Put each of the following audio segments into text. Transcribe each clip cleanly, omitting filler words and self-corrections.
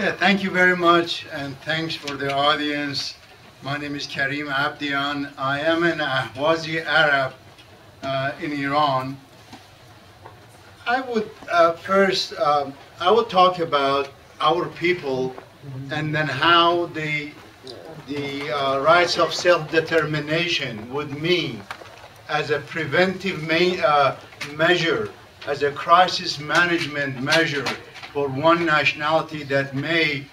Yeah, thank you very much, and thanks for the audience. My name is Karim Abdian. I am an Ahwazi Arab in Iran. I would I would talk about our people and then how the rights of self-determination would mean as a preventive measure, as a crisis management measure for one nationality that may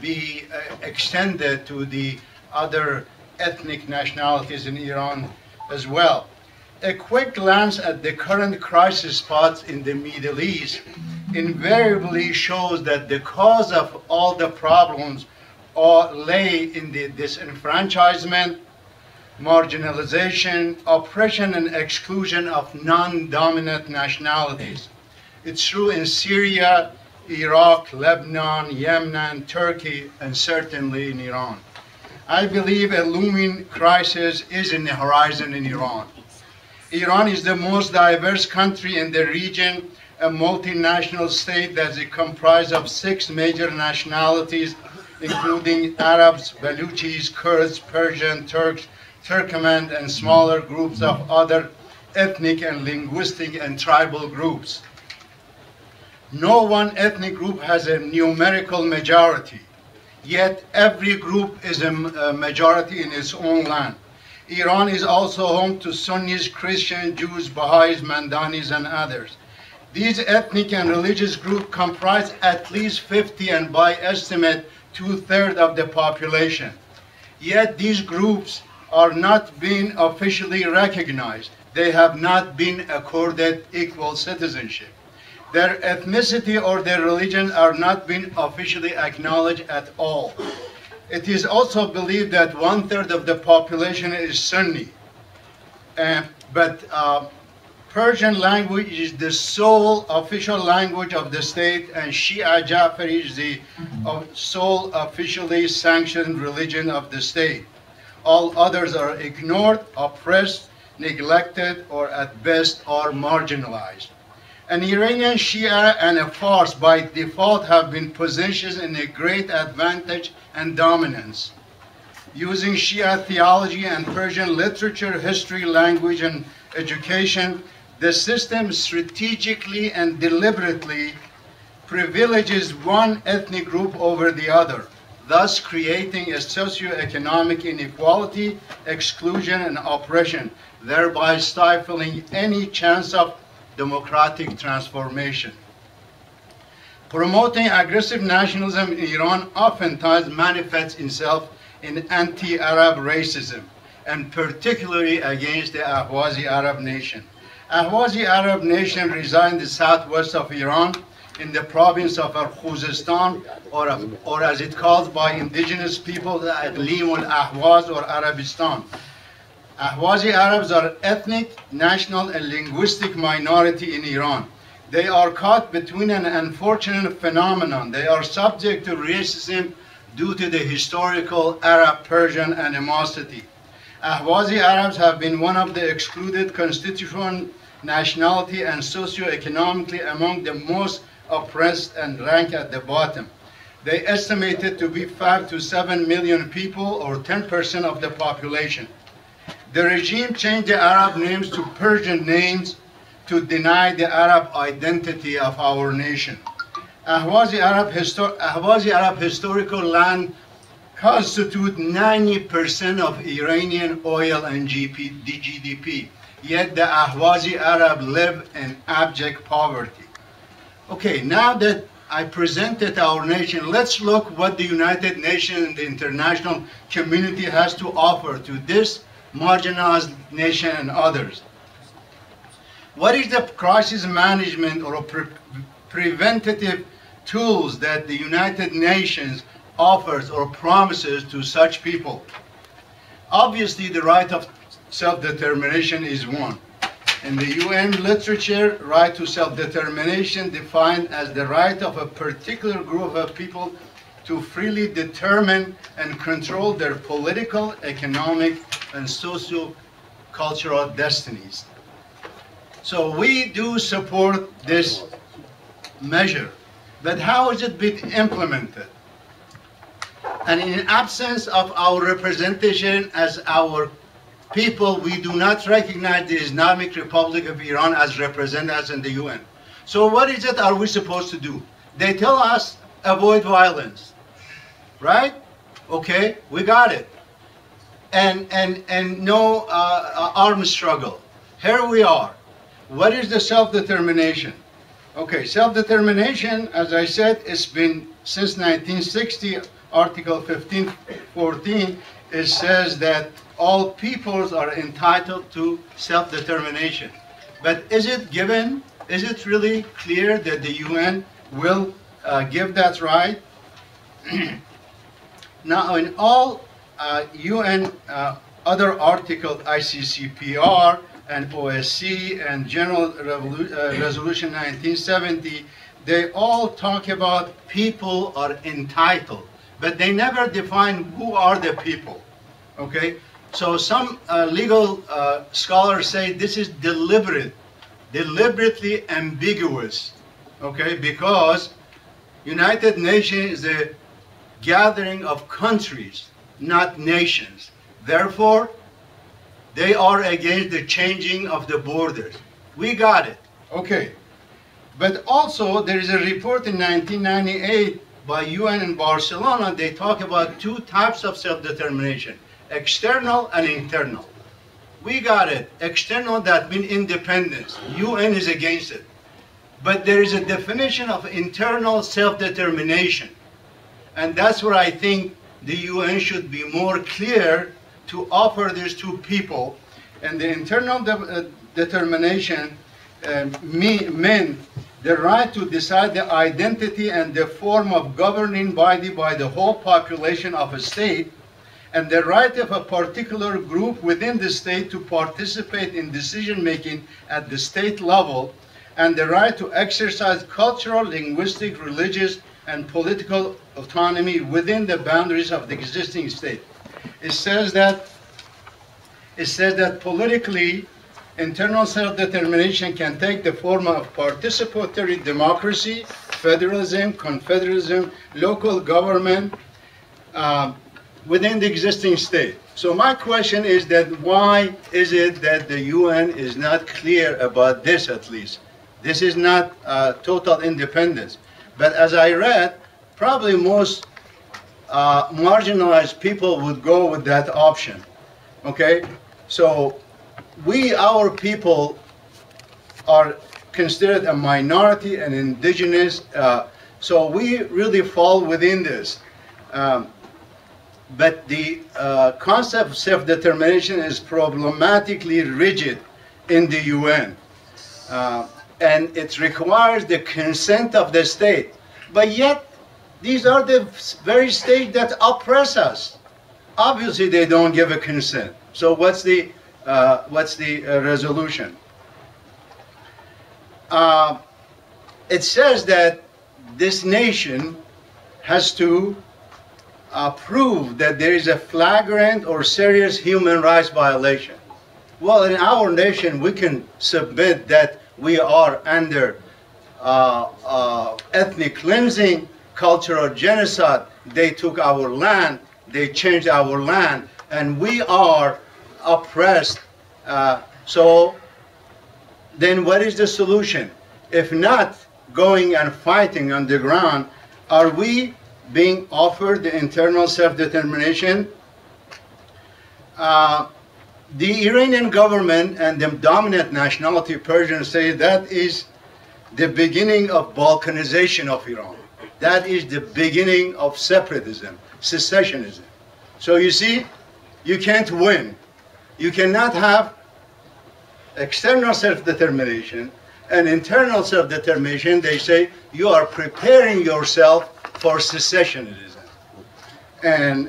be extended to the other ethnic nationalities in Iran as well. A quick glance at the current crisis spots in the Middle East invariably shows that the cause of all the problems lay in the disenfranchisement, marginalization, oppression, and exclusion of non-dominant nationalities. It's true in Syria, Iraq, Lebanon, Yemen, Turkey, and certainly in Iran. I believe a looming crisis is in the horizon in Iran. Iran is the most diverse country in the region, a multinational state that is comprised of 6 major nationalities, including Arabs, Baluchis, Kurds, Persian, Turks, Turkmen, and smaller groups of other ethnic and linguistic and tribal groups. No one ethnic group has a numerical majority, yet every group is a majority in its own land. Iran is also home to Sunnis, Christians, Jews, Baha'is, Mandanis, and others. These ethnic and religious groups comprise at least 50 and by estimate 2/3 of the population. Yet these groups are not being officially recognized. They have not been accorded equal citizenship. Their ethnicity or their religion are not being officially acknowledged at all. It is also believed that 1/3 of the population is Sunni. But Persian language is the sole official language of the state, and Shia Jafari is the sole officially sanctioned religion of the state. All others are ignored, oppressed, neglected, or at best are marginalized. An Iranian Shia and a Fars by default have been positioned in a great advantage and dominance. Using Shia theology and Persian literature, history, language, and education, the system strategically and deliberately privileges one ethnic group over the other, thus creating a socioeconomic inequality, exclusion, and oppression, thereby stifling any chance of democratic transformation. Promoting aggressive nationalism in Iran oftentimes manifests itself in anti-Arab racism, and particularly against the Ahwazi Arab nation. Ahwazi Arab nation reside in the southwest of Iran, in the province of Khuzestan, or as it calls by indigenous people, the Eelam al-Ahwaz or Arabistan. Ahwazi Arabs are ethnic, national, and linguistic minority in Iran. They are caught between an unfortunate phenomenon. They are subject to racism due to the historical Arab-Persian animosity. Ahwazi Arabs have been one of the excluded constituent nationality and socio-economically among the most oppressed and ranked at the bottom. They estimated to be 5 to 7 million people, or 10% of the population. The regime changed the Arab names to Persian names to deny the Arab identity of our nation. Ahwazi Arab historical land constitute 90% of Iranian oil and GDP, yet the Ahwazi Arab live in abject poverty. Okay, now that I presented our nation, let's look what the United Nations and the international community has to offer to this marginalized nation and others. What is the crisis management or preventative tools that the United Nations offers or promises to such people? Obviously, the right of self-determination is one. In the UN literature, right to self-determination defined as the right of a particular group of people to freely determine and control their political, economic, and socio-cultural destinies. So we do support this measure. But how is it being implemented? And in absence of our representation as our people, we do not recognize the Islamic Republic of Iran as represented in the UN. So what is it are we supposed to do? They tell us avoid violence, right? Okay, we got it. And no armed struggle. Here we are. What is the self-determination? Okay, self-determination, as I said, it's been since 1960, Article 1514, it says that all peoples are entitled to self-determination. But is it given? Is it really clear that the UN will give that right? Now, in all UN other articles, ICCPR and OSCE and General Resolution 1970, they all talk about people are entitled, but they never define who are the people, okay? So some legal scholars say this is deliberately ambiguous, okay? Because United Nations is a gathering of countries, not nations. Therefore, they are against the changing of the borders. We got it, okay. But also, there is a report in 1998 by UN in Barcelona. They talk about two types of self-determination, external and internal. We got it. External, that means independence. UN is against it. But there is a definition of internal self-determination. And that's where I think the UN should be more clear to offer this to people. And the internal determination meant the right to decide the identity and the form of governing body by the whole population of a state, and the right of a particular group within the state to participate in decision-making at the state level, and the right to exercise cultural, linguistic, religious, and political autonomy within the boundaries of the existing state. It says that politically, internal self-determination can take the form of participatory democracy, federalism, confederalism, local government within the existing state. So my question is that why is it that the UN is not clear about this at least? This is not total independence. But as I read, probably most marginalized people would go with that option, okay? So our people are considered a minority and indigenous, so we really fall within this. But the concept of self-determination is problematically rigid in the UN. And it requires the consent of the state. But yet, these are the very states that oppress us. Obviously, they don't give a consent. So what's the resolution? It says that this nation has to prove that there is a flagrant or serious human rights violation. Well, in our nation, we can submit that we are under ethnic cleansing, cultural genocide. They took our land, they changed our land, and we are oppressed. So then what is the solution? If not going and fighting on the ground, are we being offered the internal self-determination? The Iranian government and the dominant nationality Persians say that is the beginning of balkanization of Iran. That is the beginning of separatism, secessionism. So you see, you can't win. You cannot have external self-determination and internal self-determination. They say you are preparing yourself for secessionism. And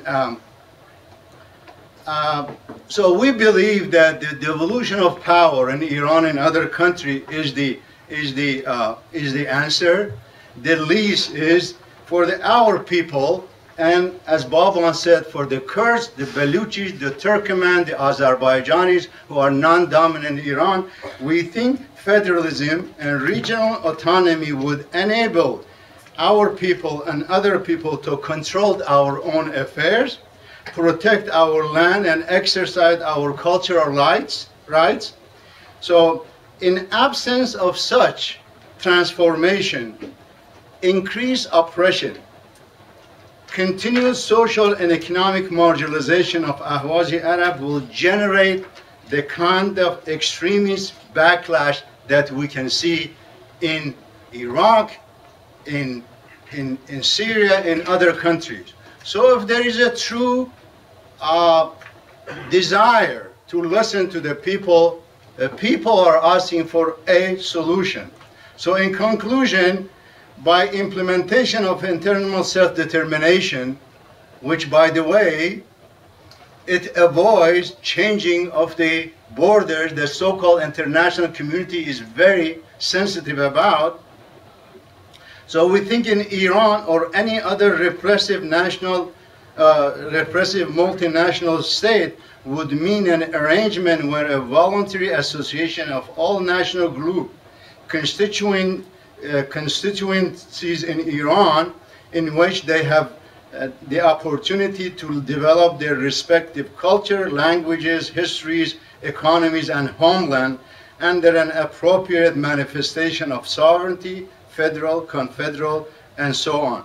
so we believe that the devolution of power in Iran and other countries is the answer. The least is for our people, and as Baban said, for the Kurds, the Baluchis, the Turkmen, the Azerbaijanis who are non-dominant in Iran. We think federalism and regional autonomy would enable our people and other people to control our own affairs, protect our land, and exercise our cultural rights. So in absence of such transformation, increased oppression, continued social and economic marginalization of Ahwazi Arab will generate the kind of extremist backlash that we can see in Iraq, in Syria, in other countries. So if there is a true desire to listen to the people are asking for a solution. So in conclusion, by implementation of internal self-determination, which by the way, it avoids changing of the borders the so-called international community is very sensitive about. So we think in Iran or any other repressive multinational state would mean an arrangement where a voluntary association of all national group constituencies in Iran in which they have the opportunity to develop their respective culture, languages, histories, economies, and homeland under an appropriate manifestation of sovereignty, federal, confederal, and so on.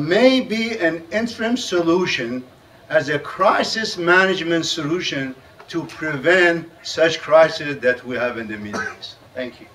May be an interim solution as a crisis management solution to prevent such crises that we have in the Middle East. Thank you.